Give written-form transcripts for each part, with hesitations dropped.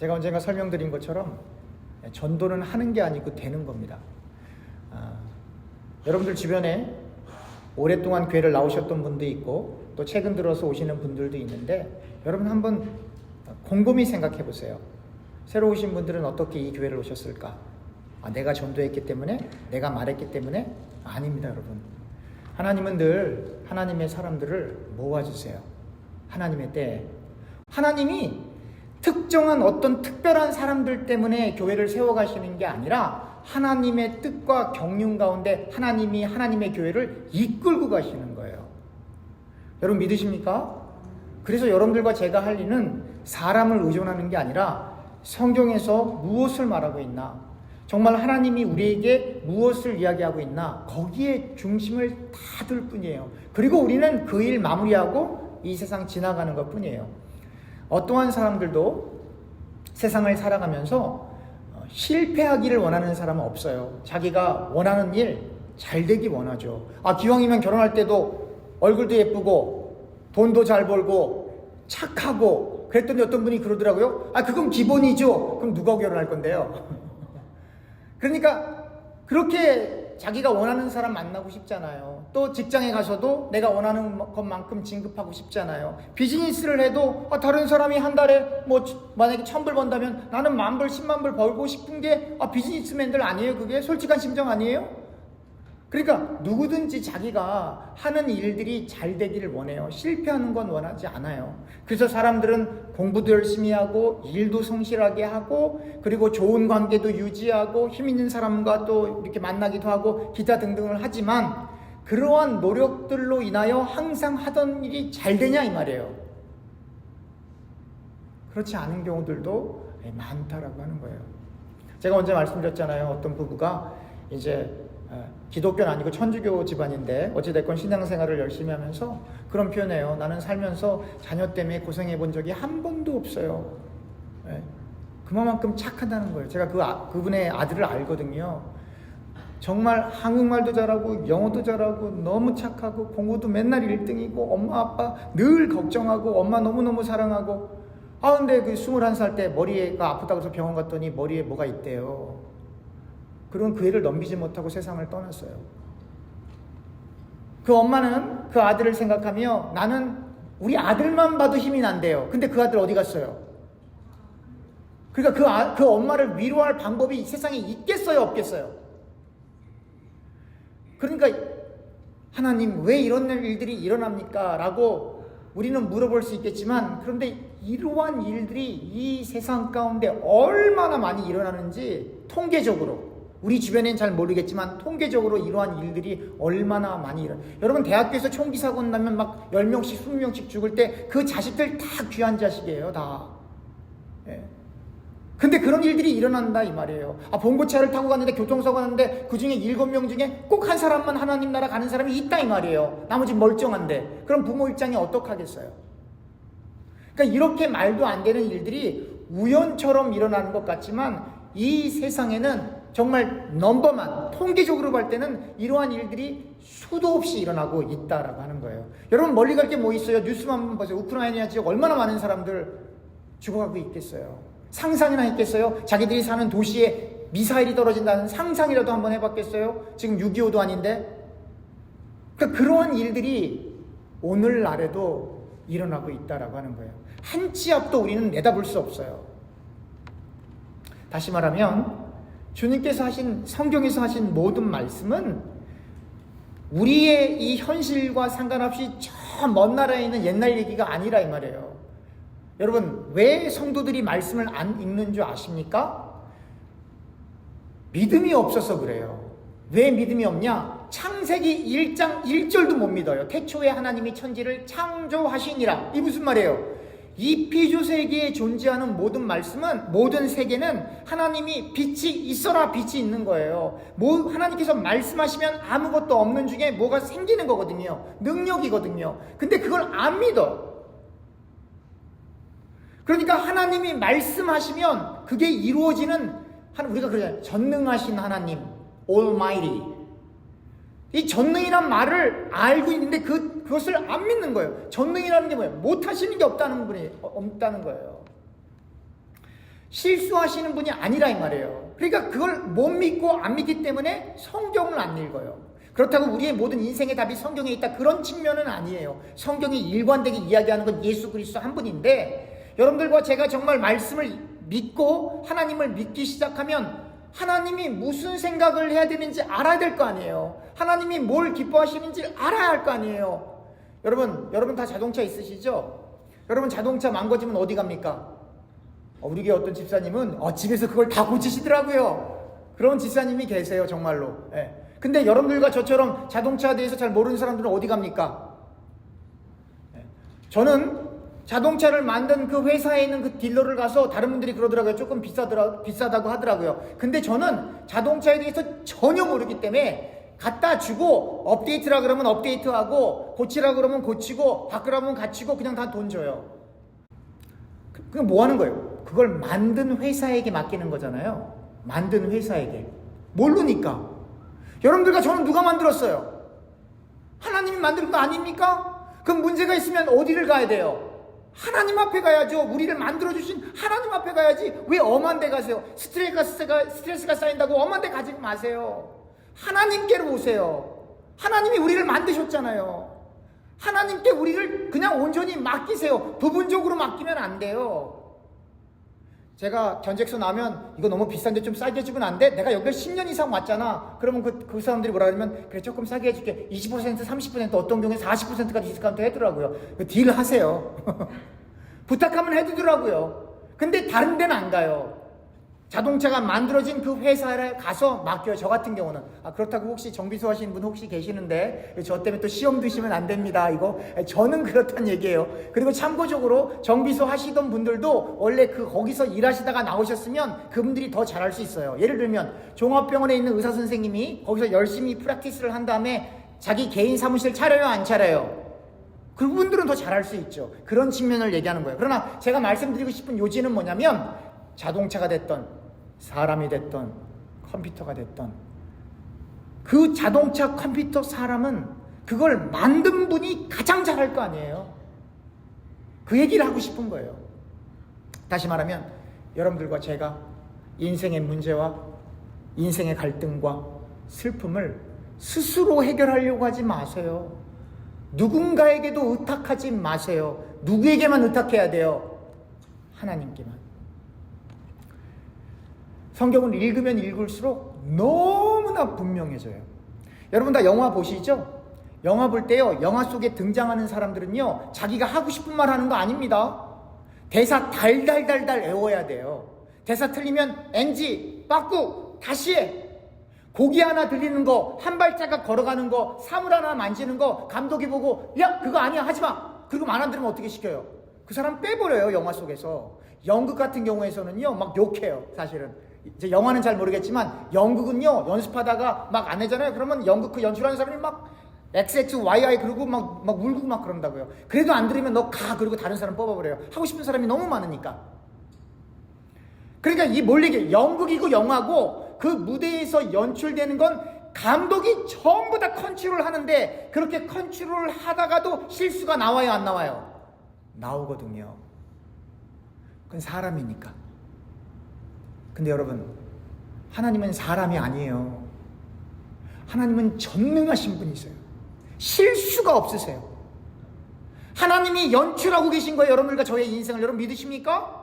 제가 언젠가 설명드린 것처럼 전도는 하는 게 아니고 되는 겁니다. 여러분들 주변에 오랫동안 교회를 나오셨던 분도 있고 또 최근 들어서 오시는 분들도 있는데 여러분 한번 곰곰이 생각해 보세요. 새로 오신 분들은 어떻게 이 교회를 오셨을까? 내가 전도했기 때문에? 내가 말했기 때문에? 아닙니다, 여러분. 하나님은 늘 하나님의 사람들을 모아주세요. 하나님의 때에. 하나님이 특정한 어떤 특별한 사람들 때문에 교회를 세워가시는 게 아니라 하나님의 뜻과 경륜 가운데 하나님이 하나님의 교회를 이끌고 가시는 거예요. 여러분 믿으십니까? 그래서 여러분들과 제가 할 일은 사람을 의존하는 게 아니라 성경에서 무엇을 말하고 있나, 정말 하나님이 우리에게 무엇을 이야기하고 있나, 거기에 중심을 다 둘 뿐이에요. 그리고 우리는 그 일 마무리하고 이 세상 지나가는 것 뿐이에요. 어떠한 사람들도 세상을 살아가면서 실패하기를 원하는 사람은 없어요. 자기가 원하는 일 잘 되기 원하죠. 기왕이면 결혼할 때도 얼굴도 예쁘고 돈도 잘 벌고 착하고 그랬더니 어떤 분이 그러더라고요. 그건 기본이죠. 그럼 누가 결혼할 건데요? 그러니까 그렇게 자기가 원하는 사람 만나고 싶잖아요. 또 직장에 가서도 내가 원하는 것만큼 진급하고 싶잖아요. 비즈니스를 해도 다른 사람이 한 달에 만약에 1,000불 번다면 나는 10,000불, 100,000불 벌고 싶은 게 비즈니스맨들 아니에요? 그게 솔직한 심정 아니에요? 그러니까 누구든지 자기가 하는 일들이 잘 되기를 원해요. 실패하는 건 원하지 않아요. 그래서 사람들은 공부도 열심히 하고 일도 성실하게 하고 그리고 좋은 관계도 유지하고 힘 있는 사람과 또 이렇게 만나기도 하고 기타 등등을 하지만 그러한 노력들로 인하여 항상 하던 일이 잘 되냐 이 말이에요. 그렇지 않은 경우들도 많다라고 하는 거예요. 제가 언제 말씀드렸잖아요. 어떤 부부가 이제 기독교는 아니고 천주교 집안인데 어찌됐건 신앙생활을 열심히 하면서 그런 표현해요. 나는 살면서 자녀 때문에 고생해 본 적이 한 번도 없어요. 그만큼 착하다는 거예요. 제가 그분의 아들을 알거든요. 정말 한국말도 잘하고 영어도 잘하고 너무 착하고 공부도 맨날 1등이고 엄마 아빠 늘 걱정하고 엄마 너무너무 사랑하고 근데 그 21살 때 머리가 아프다고 해서 병원 갔더니 머리에 뭐가 있대요. 그런 그 애를 넘기지 못하고 세상을 떠났어요. 그 엄마는 그 아들을 생각하며 나는 우리 아들만 봐도 힘이 난대요. 근데 그 아들 어디 갔어요? 그러니까 그 엄마를 위로할 방법이 이 세상에 있겠어요? 없겠어요? 그러니까 하나님 왜 이런 일들이 일어납니까? 라고 우리는 물어볼 수 있겠지만 그런데 이러한 일들이 이 세상 가운데 얼마나 많이 일어나는지 통계적으로 우리 주변엔 잘 모르겠지만 통계적으로 이러한 일들이 얼마나 많이 여러분 대학교에서 총기 사고 나면 막 10명씩 20명씩 죽을 때 그 자식들 다 귀한 자식이에요. 다. 근데 그런 일들이 일어난다 이 말이에요. 봉고차를 타고 갔는데 교통사고 났는데 그 중에 7명 중에 꼭 한 사람만 하나님 나라 가는 사람이 있다 이 말이에요. 나머지 멀쩡한데. 그럼 부모 입장이 어떡하겠어요? 그러니까 이렇게 말도 안 되는 일들이 우연처럼 일어나는 것 같지만 이 세상에는 정말 넘버만 통계적으로 볼 때는 이러한 일들이 수도 없이 일어나고 있다라고 하는 거예요. 여러분 멀리 갈 게 뭐 있어요? 뉴스만 한번 보세요. 우크라이나 지역 얼마나 많은 사람들 죽어가고 있겠어요. 상상이나 했겠어요? 자기들이 사는 도시에 미사일이 떨어진다는 상상이라도 한번 해봤겠어요? 지금 6.25도 아닌데? 그러니까 그러한 일들이 오늘날에도 일어나고 있다라고 하는 거예요. 한 치 앞도 우리는 내다볼 수 없어요. 다시 말하면 주님께서 하신 성경에서 하신 모든 말씀은 우리의 이 현실과 상관없이 저 먼 나라에 있는 옛날 얘기가 아니라 이 말이에요. 여러분 왜 성도들이 말씀을 안 읽는 줄 아십니까? 믿음이 없어서 그래요. 왜 믿음이 없냐? 창세기 1장 1절도 못 믿어요. 태초에 하나님이 천지를 창조하시니라. 이 무슨 말이에요? 이 피조 세계에 존재하는 모든 말씀은 모든 세계는 하나님이 빛이 있어라 빛이 있는 거예요. 하나님께서 말씀하시면 아무것도 없는 중에 뭐가 생기는 거거든요. 능력이거든요. 근데 그걸 안 믿어. 그러니까 하나님이 말씀하시면 그게 이루어지는 우리가 그러잖아요. 전능하신 하나님 Almighty. 이 전능이란 말을 알고 있는데 그것을 안 믿는 거예요. 전능이라는 게 뭐예요? 못하시는 게 없다는 거예요. 실수하시는 분이 아니라 이 말이에요. 그러니까 그걸 못 믿고 안 믿기 때문에 성경을 안 읽어요. 그렇다고 우리의 모든 인생의 답이 성경에 있다, 그런 측면은 아니에요. 성경이 일관되게 이야기하는 건 예수 그리스도 한 분인데, 여러분들과 제가 정말 말씀을 믿고 하나님을 믿기 시작하면 하나님이 무슨 생각을 해야 되는지 알아야 될 거 아니에요. 하나님이 뭘 기뻐하시는지 알아야 할 거 아니에요. 여러분 다 자동차 있으시죠? 여러분 자동차 망가지면 어디 갑니까? 우리 교회 어떤 집사님은 집에서 그걸 다 고치시더라고요. 그런 집사님이 계세요, 정말로. 예. 근데 여러분들과 저처럼 자동차에 대해서 잘 모르는 사람들은 어디 갑니까? 예. 저는 자동차를 만든 그 회사에 있는 그 딜러를 가서, 다른 분들이 그러더라고요. 조금 비싸다고 하더라고요. 근데 저는 자동차에 대해서 전혀 모르기 때문에 갖다 주고, 업데이트라 그러면 업데이트하고, 고치라 그러면 고치고, 바꾸라면 갖추고, 그냥 다 돈 줘요. 그럼 뭐 하는 거예요? 그걸 만든 회사에게 맡기는 거잖아요. 만든 회사에게. 모르니까. 여러분들과 저는 누가 만들었어요? 하나님이 만든 거 아닙니까? 그럼 문제가 있으면 어디를 가야 돼요? 하나님 앞에 가야죠. 우리를 만들어주신 하나님 앞에 가야지. 왜 엄한 데 가세요? 스트레스가 쌓인다고 엄한 데 가지 마세요. 하나님께로 오세요. 하나님이 우리를 만드셨잖아요. 하나님께 우리를 그냥 온전히 맡기세요. 부분적으로 맡기면 안 돼요. 제가 견적서 나면 이거 너무 비싼데 좀 싸게 해주면 안 돼? 내가 여기 10년 이상 왔잖아. 그러면 그 사람들이 뭐라 그러면, 그래 조금 싸게 해줄게. 20% 30% 어떤 경우에 40%까지 디스카운트 해주더라고요. 딜 하세요. 부탁하면 해주더라고요. 근데 다른 데는 안 가요. 자동차가 만들어진 그 회사에 가서 맡겨요. 저 같은 경우는. 그렇다고 혹시 정비소 하시는 분 혹시 계시는데 저 때문에 또 시험 드시면 안 됩니다. 이거 저는 그렇단 얘기예요. 그리고 참고적으로 정비소 하시던 분들도 원래 거기서 일하시다가 나오셨으면 그분들이 더 잘할 수 있어요. 예를 들면 종합병원에 있는 의사 선생님이 거기서 열심히 프랙티스를 한 다음에 자기 개인 사무실 차려요, 안 차려요? 그분들은 더 잘할 수 있죠. 그런 측면을 얘기하는 거예요. 그러나 제가 말씀드리고 싶은 요지는 뭐냐면, 자동차가 됐던 사람이 됐던 컴퓨터가 됐던 그 자동차, 컴퓨터, 사람은 그걸 만든 분이 가장 잘할 거 아니에요. 그 얘기를 하고 싶은 거예요. 다시 말하면 여러분들과 제가 인생의 문제와 인생의 갈등과 슬픔을 스스로 해결하려고 하지 마세요. 누군가에게도 의탁하지 마세요. 누구에게만 의탁해야 돼요? 하나님께만. 성경을 읽으면 읽을수록 너무나 분명해져요. 여러분 다 영화 보시죠? 영화 볼 때요, 영화 속에 등장하는 사람들은요, 자기가 하고 싶은 말 하는 거 아닙니다. 대사 달달달달 외워야 돼요. 대사 틀리면 NG, 빠꾸, 다시 해. 고기 하나 들리는 거, 한 발자국 걸어가는 거, 사물 하나 만지는 거, 감독이 보고 야 그거 아니야, 하지마. 그리고 말 안 들으면 어떻게 시켜요? 그 사람 빼버려요. 영화 속에서. 연극 같은 경우에서는요 막 욕해요. 사실은 이제 영화는 잘 모르겠지만 연극은요, 연습하다가 막 안 내잖아요. 그러면 연극 그 연출하는 사람이 막 XXYY 그러고 막 울고 막 그런다고요. 그래도 안 들으면 너 가, 그리고 다른 사람 뽑아버려요. 하고 싶은 사람이 너무 많으니까. 그러니까 이 몰리게 연극이고 영화고 그 무대에서 연출되는 건 감독이 전부 다 컨트롤 하는데, 그렇게 컨트롤 하다가도 실수가 나와요, 안 나와요? 나오거든요. 그건 사람이니까. 근데 여러분, 하나님은 사람이 아니에요. 하나님은 전능하신 분이세요. 실수가 없으세요. 하나님이 연출하고 계신 거예요. 여러분들과 저의 인생을. 여러분 믿으십니까?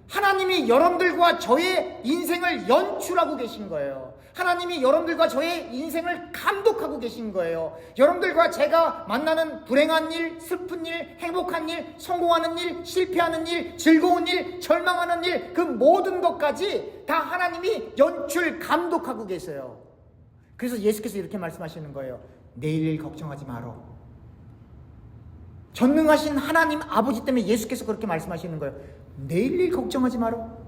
하나님이 여러분들과 저의 인생을 연출하고 계신 거예요. 하나님이 여러분들과 저의 인생을 감독하고 계신 거예요. 여러분들과 제가 만나는 불행한 일, 슬픈 일, 행복한 일, 성공하는 일, 실패하는 일, 즐거운 일, 절망하는 일, 그 모든 것까지 다 하나님이 연출, 감독하고 계세요. 그래서 예수께서 이렇게 말씀하시는 거예요. 내일 일 걱정하지 마라. 전능하신 하나님 아버지 때문에 예수께서 그렇게 말씀하시는 거예요. 내일 일 걱정하지 마라.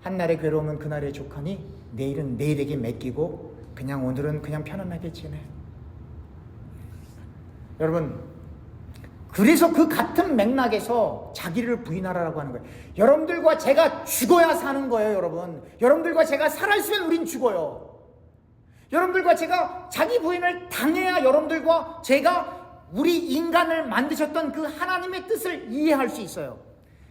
한날의 괴로움은 그날의 족하니 내일은 내일에게 맡기고 그냥 오늘은 그냥 편안하게 지내. 여러분, 그래서 그 같은 맥락에서 자기를 부인하라고 하는 거예요. 여러분들과 제가 죽어야 사는 거예요, 여러분. 여러분들과 제가 살아있으면 우린 죽어요. 여러분들과 제가 자기 부인을 당해야 여러분들과 제가 우리 인간을 만드셨던 그 하나님의 뜻을 이해할 수 있어요.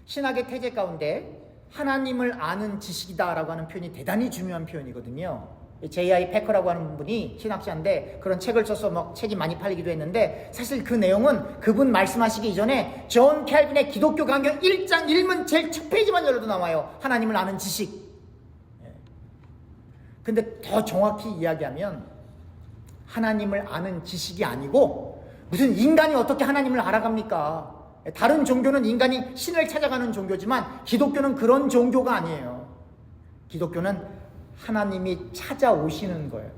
신학의 태제 가운데 하나님을 아는 지식이다라고 하는 표현이 대단히 중요한 표현이거든요. J.I. 패커라고 하는 분이 신학자인데 그런 책을 써서 막 책이 많이 팔리기도 했는데, 사실 그 내용은 그분 말씀하시기 이전에 존 캘빈의 기독교 강경 1장 1문 제일 첫 페이지만 열어도 나와요. 하나님을 아는 지식. 근데 더 정확히 이야기하면 하나님을 아는 지식이 아니고, 무슨 인간이 어떻게 하나님을 알아갑니까? 다른 종교는 인간이 신을 찾아가는 종교지만 기독교는 그런 종교가 아니에요. 기독교는 하나님이 찾아오시는 거예요.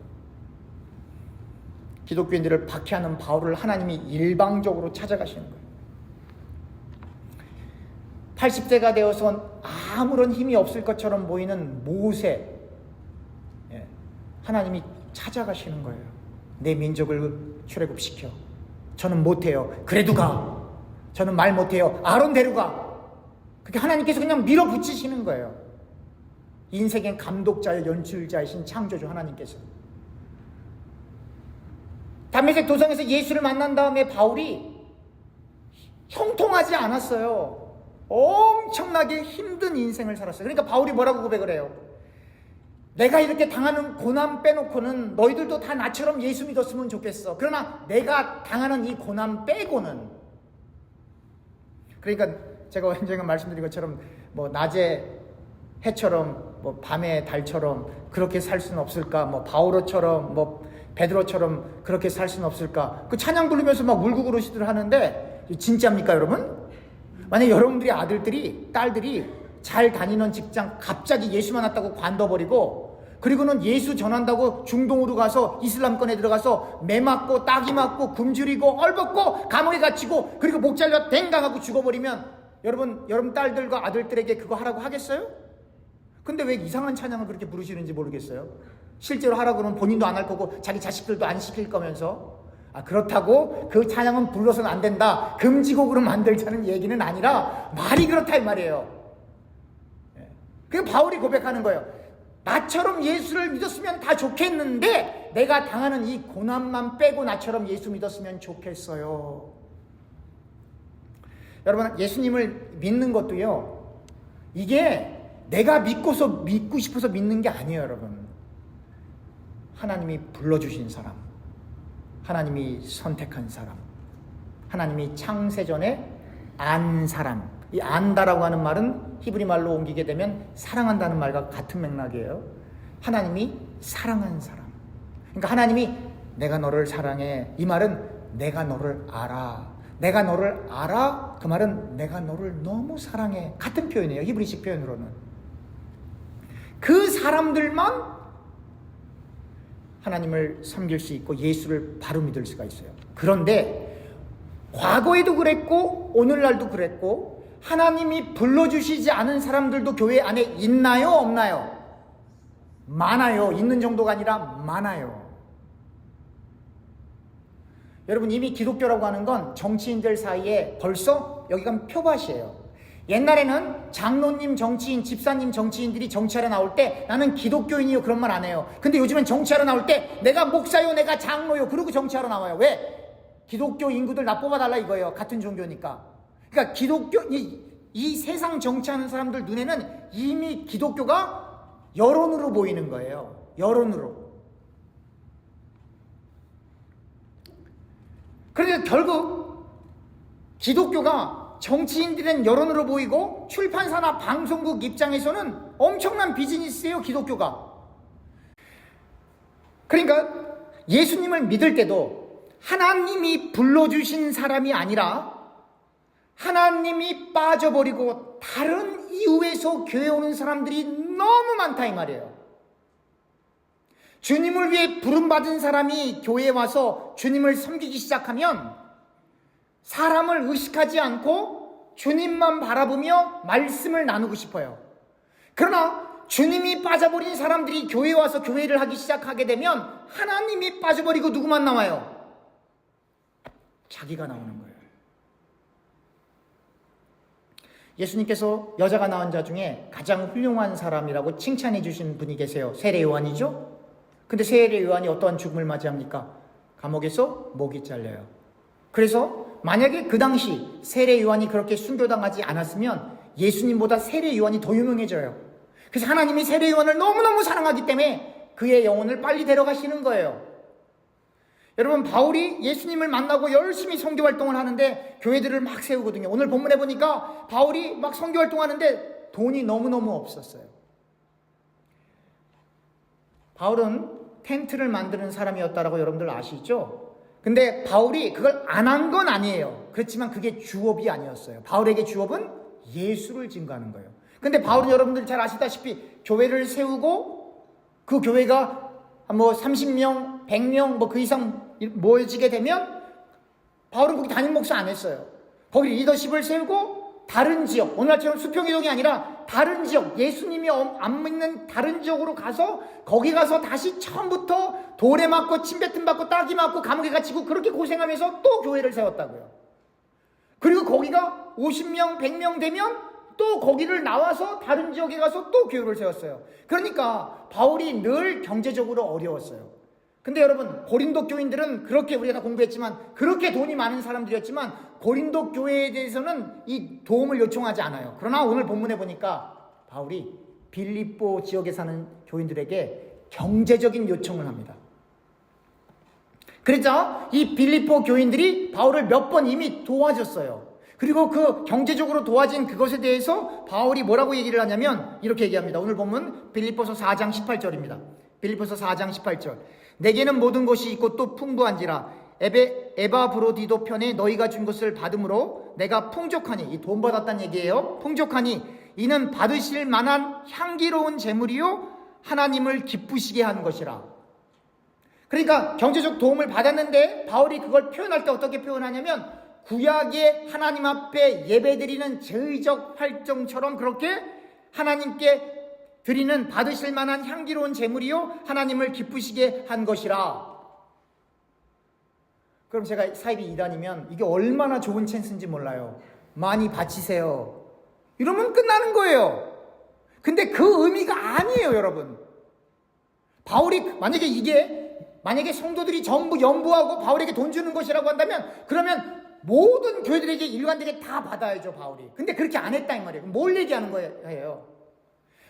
기독교인들을 박해하는 바울을 하나님이 일방적으로 찾아가시는 거예요. 80세가 되어서 아무런 힘이 없을 것처럼 보이는 모세, 하나님이 찾아가시는 거예요. 내 민족을 출애굽시켜. 저는 못해요. 그래도 가. 저는 말 못해요. 아론 데려가. 그렇게 하나님께서 그냥 밀어붙이시는 거예요. 인생의 감독자여 연출자이신 창조주 하나님께서. 담메색 도성에서 예수를 만난 다음에 바울이 형통하지 않았어요. 엄청나게 힘든 인생을 살았어요. 그러니까 바울이 뭐라고 고백을 해요? 내가 이렇게 당하는 고난 빼놓고는 너희들도 다 나처럼 예수 믿었으면 좋겠어. 그러나 내가 당하는 이 고난 빼고는, 그러니까 제가 언젠가 말씀드린 것처럼 뭐 낮에 해처럼 뭐 밤에 달처럼 그렇게 살 수는 없을까? 뭐 바오로처럼 뭐 베드로처럼 그렇게 살 수는 없을까? 그 찬양 부르면서 막 울고 그러시들 하는데 진짜입니까, 여러분? 만약 여러분들이 아들들이 딸들이 잘 다니는 직장 갑자기 예수 만났다고 관둬버리고, 그리고는 예수 전한다고 중동으로 가서 이슬람권에 들어가서 매 맞고 따기 맞고 굶주리고 얼벗고 감옥에 갇히고 그리고 목 잘려 댕강하고 죽어버리면 여러분 딸들과 아들들에게 그거 하라고 하겠어요? 근데 왜 이상한 찬양을 그렇게 부르시는지 모르겠어요. 실제로 하라고 그러면 본인도 안 할 거고 자기 자식들도 안 시킬 거면서. 그렇다고 그 찬양은 불러서는 안 된다, 금지곡으로 만들자는 얘기는 아니라 말이 그렇다 이 말이에요. 그게 바울이 고백하는 거예요. 나처럼 예수를 믿었으면 다 좋겠는데 내가 당하는 이 고난만 빼고 나처럼 예수 믿었으면 좋겠어요. 여러분, 예수님을 믿는 것도요, 이게 내가 믿고 싶어서 믿는 게 아니에요, 여러분. 하나님이 불러주신 사람, 하나님이 선택한 사람, 하나님이 창세전에 안 사람. 이 안다라고 하는 말은 히브리 말로 옮기게 되면 사랑한다는 말과 같은 맥락이에요. 하나님이 사랑한 사람. 그러니까 하나님이 내가 너를 사랑해, 이 말은 내가 너를 알아. 내가 너를 알아, 그 말은 내가 너를 너무 사랑해. 같은 표현이에요, 히브리식 표현으로는. 그 사람들만 하나님을 섬길 수 있고 예수를 바로 믿을 수가 있어요. 그런데 과거에도 그랬고 오늘날도 그랬고 하나님이 불러주시지 않은 사람들도 교회 안에 있나요, 없나요? 많아요. 있는 정도가 아니라 많아요. 여러분, 이미 기독교라고 하는 건 정치인들 사이에 벌써 여기가 표밭이에요. 옛날에는 장로님 정치인, 집사님 정치인들이 정치하러 나올 때 나는 기독교인이요 그런 말 안 해요. 근데 요즘은 정치하러 나올 때 내가 목사요, 내가 장로요 그러고 정치하러 나와요. 왜? 기독교 인구들 나 뽑아달라 이거예요. 같은 종교니까. 그러니까 기독교, 이 세상 정치하는 사람들 눈에는 이미 기독교가 여론으로 보이는 거예요. 여론으로. 그러니까 결국 기독교가 정치인들은 여론으로 보이고 출판사나 방송국 입장에서는 엄청난 비즈니스예요, 기독교가. 그러니까 예수님을 믿을 때도 하나님이 불러주신 사람이 아니라 하나님이 빠져버리고 다른 이유에서 교회에 오는 사람들이 너무 많다 이 말이에요. 주님을 위해 부름받은 사람이 교회에 와서 주님을 섬기기 시작하면 사람을 의식하지 않고 주님만 바라보며 말씀을 나누고 싶어요. 그러나 주님이 빠져버린 사람들이 교회에 와서 교회를 하기 시작하게 되면 하나님이 빠져버리고 누구만 나와요? 자기가 나오는 거예요. 예수님께서 여자가 낳은 자 중에 가장 훌륭한 사람이라고 칭찬해 주신 분이 계세요. 세례 요한이죠? 근데 세례 요한이 어떠한 죽음을 맞이합니까? 감옥에서 목이 잘려요. 그래서 만약에 그 당시 세례 요한이 그렇게 순교당하지 않았으면 예수님보다 세례 요한이 더 유명해져요. 그래서 하나님이 세례 요한을 너무너무 사랑하기 때문에 그의 영혼을 빨리 데려가시는 거예요. 여러분, 바울이 예수님을 만나고 열심히 선교 활동을 하는데 교회들을 막 세우거든요. 오늘 본문에 보니까 바울이 막 선교 활동하는데 돈이 너무너무 없었어요. 바울은 텐트를 만드는 사람이었다라고 여러분들 아시죠? 근데 바울이 그걸 안 한 건 아니에요. 그렇지만 그게 주업이 아니었어요. 바울에게 주업은 예수를 증거하는 거예요. 근데 바울은 여러분들 잘 아시다시피 교회를 세우고 그 교회가 뭐 30명, 100명 뭐 그 이상 모여지게 되면 바울은 거기 담임 목사 안 했어요. 거기 리더십을 세우고 다른 지역, 오늘날처럼 수평이동이 아니라 다른 지역, 예수님이 안 믿는 다른 지역으로 가서 거기 가서 다시 처음부터 돌에 맞고 침뱉음 받고 따기 맞고 감옥에 갇히고 그렇게 고생하면서 또 교회를 세웠다고요. 그리고 거기가 50명, 100명 되면 또 거기를 나와서 다른 지역에 가서 또 교회를 세웠어요. 그러니까 바울이 늘 경제적으로 어려웠어요. 근데 여러분, 고린도 교인들은 그렇게 우리가 다 공부했지만 그렇게 돈이 많은 사람들이었지만 고린도 교회에 대해서는 이 도움을 요청하지 않아요. 그러나 오늘 본문에 보니까 바울이 빌립보 지역에 사는 교인들에게 경제적인 요청을 합니다. 그래서 이 빌립보 교인들이 바울을 몇 번 이미 도와줬어요. 그리고 그 경제적으로 도와진 그것에 대해서 바울이 뭐라고 얘기를 하냐면 이렇게 얘기합니다. 오늘 본문 빌립보서 4장 18절입니다. 빌립보서 4장 18절. 내게는 모든 것이 있고 또 풍부한지라 에바브로디도 편에 너희가 준 것을 받음으로 내가 풍족하니, 이 돈 받았다는 얘기예요. 풍족하니 이는 받으실 만한 향기로운 재물이요 하나님을 기쁘시게 하는 것이라. 그러니까 경제적 도움을 받았는데 바울이 그걸 표현할 때 어떻게 표현하냐면 구약의 하나님 앞에 예배드리는 제의적 활동처럼 그렇게 하나님께 드리는 받으실 만한 향기로운 제물이요 하나님을 기쁘시게 한 것이라. 그럼 제가 사입이 2단이면 이게 얼마나 좋은 찬스인지 몰라요. 많이 바치세요 이러면 끝나는 거예요. 근데 그 의미가 아니에요, 여러분. 바울이 만약에 성도들이 전부 연부하고 바울에게 돈 주는 것이라고 한다면 그러면 모든 교회들에게 일관되게 다 받아야죠, 바울이. 근데 그렇게 안 했다 이 말이에요. 뭘 얘기하는 거예요?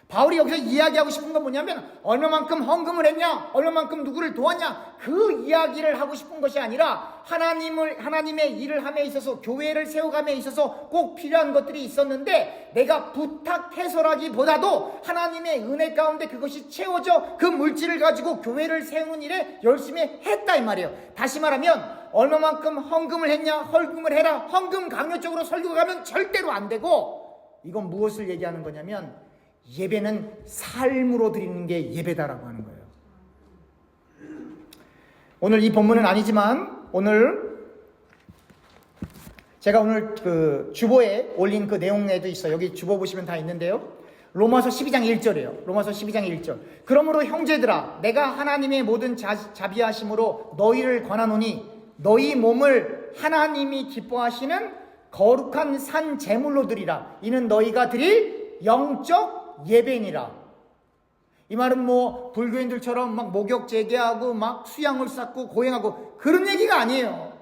바울이 여기서 이야기하고 싶은 건 뭐냐면 얼마만큼 헌금을 했냐, 얼마만큼 누구를 도왔냐, 그 이야기를 하고 싶은 것이 아니라 하나님의 일을 함에 있어서, 교회를 세워감에 있어서 꼭 필요한 것들이 있었는데 내가 부탁해서라기보다도 하나님의 은혜 가운데 그것이 채워져 그 물질을 가지고 교회를 세우는 일에 열심히 했다 이 말이에요. 다시 말하면 얼마만큼 헌금을 했냐, 헌금을 해라, 헌금 강요적으로 설교가 가면 절대로 안 되고, 이건 무엇을 얘기하는 거냐면 예배는 삶으로 드리는 게 예배다라고 하는 거예요. 오늘 이 본문은 아니지만 제가 오늘 그 주보에 올린 그 내용에도 있어요. 여기 주보 보시면 다 있는데요. 로마서 12장 1절이에요. 로마서 12장 1절. 그러므로 형제들아, 내가 하나님의 모든 자비하심으로 너희를 권하노니 너희 몸을 하나님이 기뻐하시는 거룩한 산 제물로 드리라. 이는 너희가 드릴 영적 예배니라. 이 말은 뭐 불교인들처럼 막 목욕 재개하고 막 수양을 쌓고 고행하고 그런 얘기가 아니에요.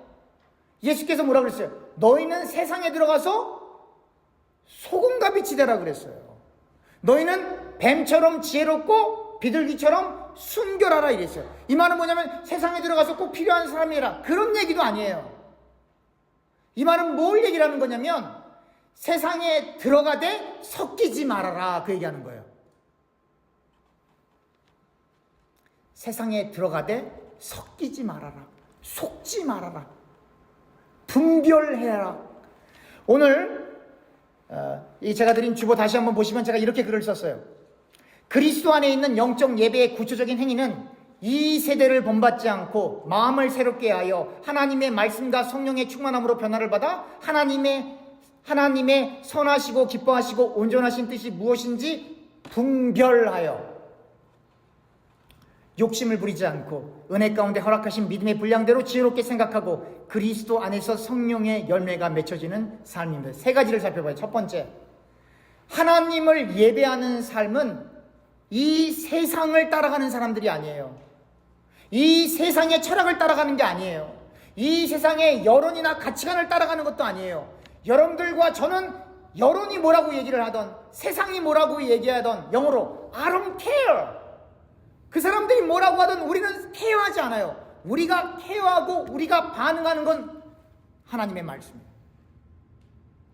예수께서 뭐라 그랬어요? 너희는 세상에 들어가서 소금과 빛이 되라 그랬어요. 너희는 뱀처럼 지혜롭고 비둘기처럼 순결하라 이랬어요. 이 말은 뭐냐면 세상에 들어가서 꼭 필요한 사람이라 그런 얘기도 아니에요. 이 말은 뭘 얘기를 하는 거냐면 세상에 들어가되 섞이지 말아라, 그 얘기하는 거예요. 세상에 들어가되 섞이지 말아라, 속지 말아라, 분별해라. 오늘 제가 드린 주보 다시 한번 보시면 제가 이렇게 글을 썼어요. 그리스도 안에 있는 영적 예배의 구체적인 행위는 이 세대를 본받지 않고 마음을 새롭게 하여 하나님의 말씀과 성령의 충만함으로 변화를 받아 하나님의 선하시고 기뻐하시고 온전하신 뜻이 무엇인지 분별하여 욕심을 부리지 않고 은혜 가운데 허락하신 믿음의 분량대로 지혜롭게 생각하고 그리스도 안에서 성령의 열매가 맺혀지는 삶입니다. 세 가지를 살펴봐요. 첫 번째, 하나님을 예배하는 삶은 이 세상을 따라가는 사람들이 아니에요. 이 세상의 철학을 따라가는 게 아니에요. 이 세상의 여론이나 가치관을 따라가는 것도 아니에요. 여러분들과 저는 여론이 뭐라고 얘기를 하던, 세상이 뭐라고 얘기하던, 영어로 I don't care. 그 사람들이 뭐라고 하든 우리는 케어하지 않아요. 우리가 케어하고 우리가 반응하는 건 하나님의 말씀입니다.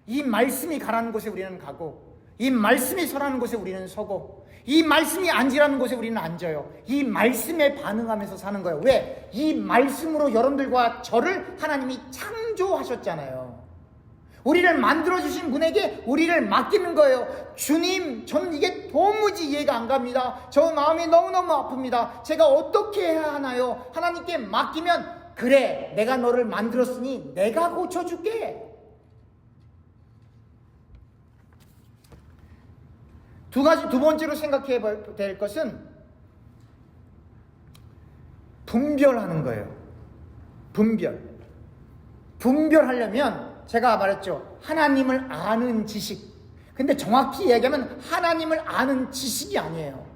이 말씀이 가라는 곳에 우리는 가고, 이 말씀이 서라는 곳에 우리는 서고, 이 말씀이 앉으라는 곳에 우리는 앉아요. 이 말씀에 반응하면서 사는 거예요. 왜? 이 말씀으로 여러분들과 저를 하나님이 창조하셨잖아요. 우리를 만들어주신 분에게 우리를 맡기는 거예요. 주님, 저는 이게 도무지 이해가 안 갑니다. 저 마음이 너무너무 아픕니다. 제가 어떻게 해야 하나요? 하나님께 맡기면, 그래, 내가 너를 만들었으니 내가 고쳐줄게. 두 번째로 생각해야 될 것은 분별하는 거예요. 분별하려면 제가 말했죠. 하나님을 아는 지식. 근데 정확히 얘기하면 하나님을 아는 지식이 아니에요.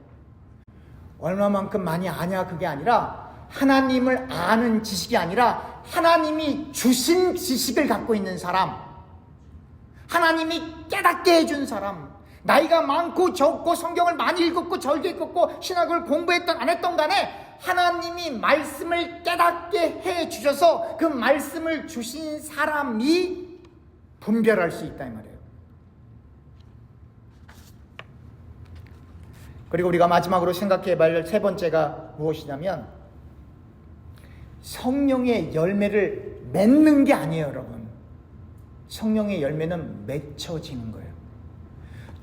얼마만큼 많이 아냐 그게 아니라, 하나님을 아는 지식이 아니라 하나님이 주신 지식을 갖고 있는 사람, 하나님이 깨닫게 해준 사람, 나이가 많고 적고 성경을 많이 읽었고 절개 읽었고 신학을 공부했던 안 했던 간에 하나님이 말씀을 깨닫게 해 주셔서 그 말씀을 주신 사람이 분별할 수 있다 이 말이에요. 그리고 우리가 마지막으로 생각해 봐야 할 세 번째가 무엇이냐면, 성령의 열매를 맺는 게 아니에요, 여러분. 성령의 열매는 맺혀지는 거예요.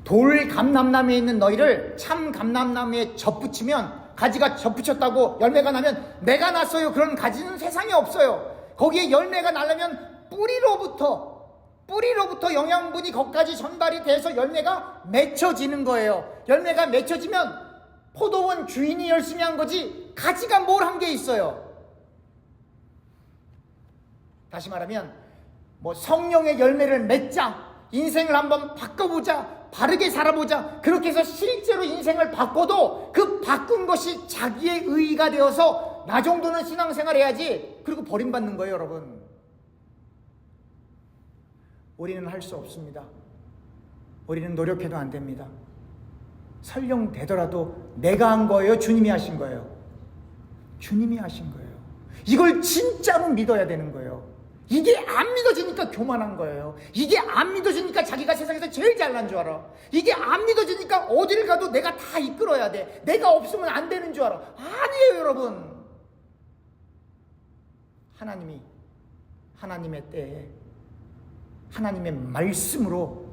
돌 감람나무에 있는 너희를 참 감람나무에 접붙이면, 가지가 접붙였다고 열매가 나면 내가 났어요. 그런 가지는 세상에 없어요. 거기에 열매가 나려면 뿌리로부터 영양분이 거기까지 전달이 돼서 열매가 맺혀지는 거예요. 열매가 맺혀지면 포도원 주인이 열심히 한 거지 가지가 뭘 한 게 있어요. 다시 말하면 성령의 열매를 맺자, 인생을 한번 바꿔보자, 바르게 살아보자, 그렇게 해서 실제로 인생을 바꿔도 그 바꾼 것이 자기의 의의가 되어서 나 정도는 신앙생활 해야지, 그리고 버림받는 거예요. 여러분, 우리는 할 수 없습니다. 우리는 노력해도 안 됩니다. 설령 되더라도 내가 한 거예요? 주님이 하신 거예요? 주님이 하신 거예요. 이걸 진짜로 믿어야 되는 거예요. 이게 안 믿어지니까 교만한 거예요. 이게 안 믿어지니까 자기가 세상에서 제일 잘난 줄 알아. 이게 안 믿어지니까 어디를 가도 내가 다 이끌어야 돼. 내가 없으면 안 되는 줄 알아. 아니에요, 여러분. 하나님이 하나님의 때에 하나님의 말씀으로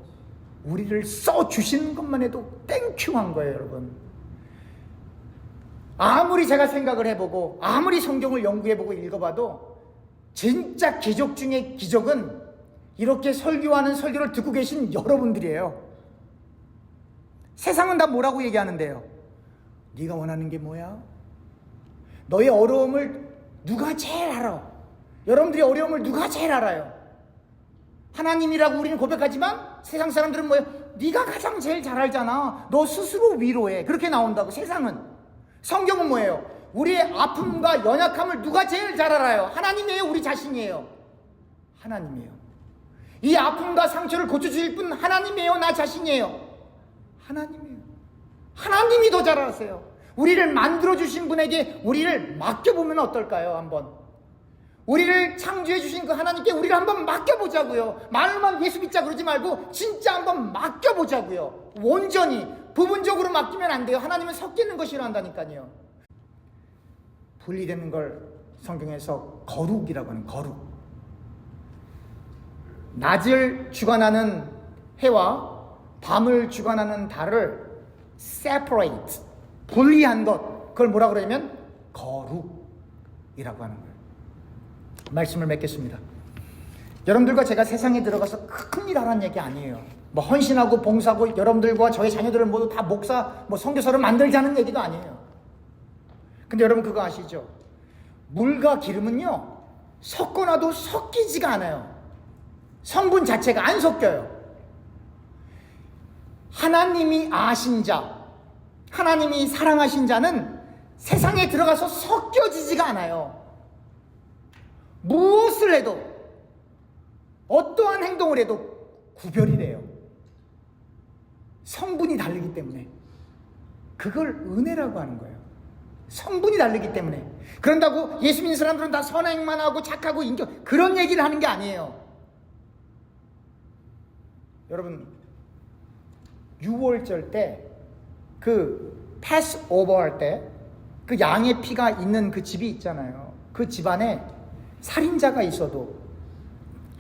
우리를 써주시는 것만 해도 땡큐한 거예요, 여러분. 아무리 제가 생각을 해보고 아무리 성경을 연구해보고 읽어봐도 진짜 기적 중에 기적은 이렇게 설교하는 설교를 듣고 계신 여러분들이에요. 세상은 다 뭐라고 얘기하는데요? 네가 원하는 게 뭐야? 너의 어려움을 누가 제일 알아? 여러분들의 어려움을 누가 제일 알아요? 하나님이라고 우리는 고백하지만 세상 사람들은 뭐예요? 네가 가장 제일 잘 알잖아. 너 스스로 위로해. 그렇게 나온다고. 세상은. 성경은 뭐예요? 우리의 아픔과 연약함을 누가 제일 잘 알아요? 하나님이에요? 우리 자신이에요? 하나님이에요. 이 아픔과 상처를 고쳐주실 분 하나님이에요? 나 자신이에요? 하나님이에요. 하나님이 더 잘 아세요. 우리를 만들어주신 분에게 우리를 맡겨보면 어떨까요? 한번 우리를 창조해 주신 그 하나님께 우리를 한번 맡겨보자고요. 말만 예수 믿자 그러지 말고 진짜 한번 맡겨보자고요. 온전히. 부분적으로 맡기면 안 돼요. 하나님은 섞이는 거 싫어한다니까요. 분리되는 걸 성경에서 거룩이라고 하는, 거룩. 낮을 주관하는 해와 밤을 주관하는 달을 separate, 분리한 것, 그걸 뭐라고 그러냐면 거룩이라고 하는 거예요. 말씀을 맺겠습니다. 여러분들과 제가 세상에 들어가서 큰일 하라는 얘기 아니에요. 헌신하고 봉사하고 여러분들과 저의 자녀들을 모두 다 목사, 선교사를 만들자는 얘기도 아니에요. 근데 여러분 그거 아시죠? 물과 기름은요, 섞어놔도 섞이지가 않아요. 성분 자체가 안 섞여요. 하나님이 아신 자, 하나님이 사랑하신 자는 세상에 들어가서 섞여지지가 않아요. 무엇을 해도, 어떠한 행동을 해도 구별이 돼요. 성분이 다르기 때문에. 그걸 은혜라고 하는 거예요. 성분이 다르기 때문에. 그런다고 예수 믿는 사람들은 다 선행만 하고 착하고 인격, 그런 얘기를 하는 게 아니에요. 여러분, 유월절 때 그 패스오버 할 때 그 양의 피가 있는 그 집이 있잖아요. 그 집안에 살인자가 있어도,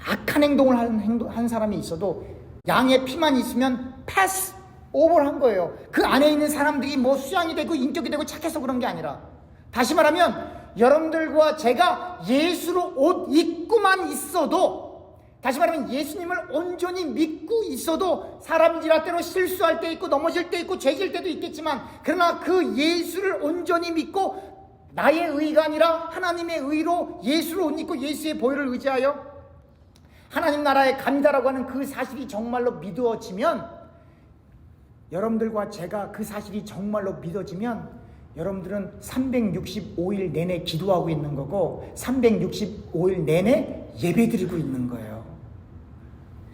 악한 행동을 한 사람이 있어도 양의 피만 있으면 패스오버를 한 거예요. 그 안에 있는 사람들이 뭐 수양이 되고 인격이 되고 착해서 그런 게 아니라, 다시 말하면 여러분들과 제가 예수로 옷 입고만 있어도, 다시 말하면 예수님을 온전히 믿고 있어도 사람들이 때로 실수할 때 있고 넘어질 때 있고 죄질 때도 있겠지만, 그러나 그 예수를 온전히 믿고 나의 의가 아니라 하나님의 의로 예수를 옷 입고 예수의 보혈을 의지하여 하나님 나라에 간다라고 하는 그 사실이 정말로 믿어지면, 여러분들과 제가 그 사실이 정말로 믿어지면 여러분들은 365일 내내 기도하고 있는 거고 365일 내내 예배드리고 있는 거예요.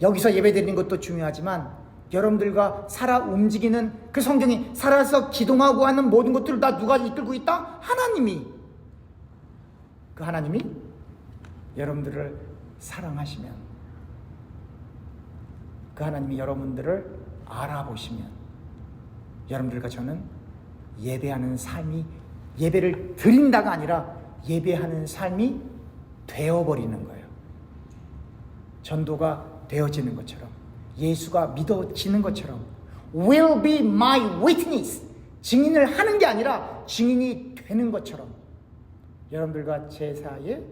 여기서 예배드리는 것도 중요하지만 여러분들과 살아 움직이는 그 성경이 살아서 기동하고 하는 모든 것들을 다 누가 이끌고 있다? 하나님이. 그 하나님이 여러분들을 사랑하시면, 그 하나님이 여러분들을 알아보시면 여러분들과 저는 예배하는 삶이, 예배를 드린다가 아니라 예배하는 삶이 되어버리는 거예요. 전도가 되어지는 것처럼, 예수가 믿어지는 것처럼, will be my witness, 증인을 하는 게 아니라 증인이 되는 것처럼 여러분들과 제 사이에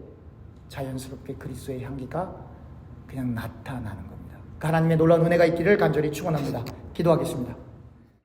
자연스럽게 그리스도의 향기가 그냥 나타나는 겁니다. 하나님의 놀라운 은혜가 있기를 간절히 축원합니다. 기도하겠습니다.